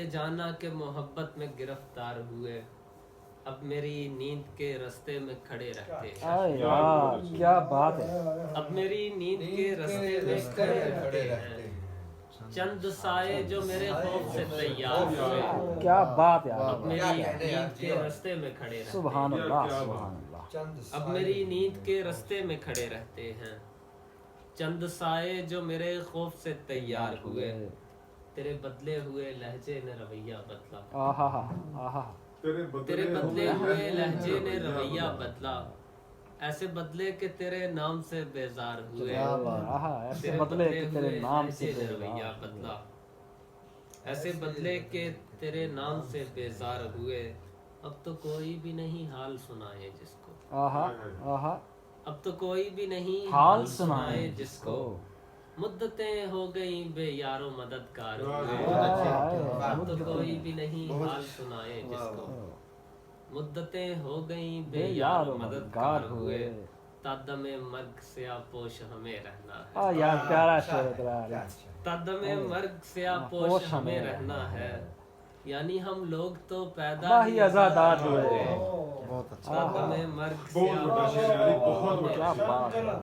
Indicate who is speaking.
Speaker 1: جانا کہ محبت میں گرفتار ہوئے، اب میری نیند کے رستے میں کھڑے رہتے ہیں۔
Speaker 2: آئے یار کیا بات ہے،
Speaker 1: اب میری نیند کے رستے میں کھڑے رہتے ہیں، چند سائے جو میرے خوف سے تیار ہوئے،
Speaker 2: کیا بات ہے یار،
Speaker 1: اب میری نیند کے رستے میں کھڑے رہتے ہیں۔
Speaker 2: سبحان اللہ سبحان اللہ۔
Speaker 1: اب میری نیند کے رستے میں کھڑے رہتے ہیں، چند سائے جو میرے خوف سے تیار ہوئے، تیرے بدلے ہوئے لہجے نے رویہ بدلا،
Speaker 2: آہا آہا،
Speaker 1: تیرے بدلے ہوئے لہجے نے رویہ بدلا، ایسے بدلے کہ تیرے نام سے بیزار ہوئے،
Speaker 2: آہا ایسے
Speaker 1: تیرے
Speaker 2: بدلے کہ تیرے
Speaker 1: ہوئے
Speaker 2: نام سے
Speaker 1: لہجے نے رویہ بدلا، ایسے بدلے کہ تیرے نام سے بیزار ہوئے، اب تو کوئی بھی نہیں حال سنائے جس کو،
Speaker 2: آہا آہا،
Speaker 1: اب تو کوئی بھی نہیں
Speaker 2: حال سنائے
Speaker 1: جس کو، مدتیں ہو گئیں بے یار و مددگار ہوئے، اب تو کوئی بھی نہیں حال سنائے جس کو، مدتیں ہو گئیں بے یار و مددگار ہوئے، تادم مرگ سیاہ پوش ہمیں رہنا ہے،
Speaker 2: یار پیارا شعر ہے،
Speaker 1: تادم مرگ سیاہ پوش ہمیں رہنا ہے، یعنی ہم لوگ تو پیدا
Speaker 2: اللہ ہی آزادار ہوئے،
Speaker 1: تادم مرگ
Speaker 3: بہت
Speaker 1: سیاہ
Speaker 3: بڑا
Speaker 1: پوش
Speaker 3: شعر ہے،
Speaker 1: ہمیں
Speaker 3: بہت
Speaker 2: کیا
Speaker 1: رہنا ہے۔
Speaker 2: بات ہے۔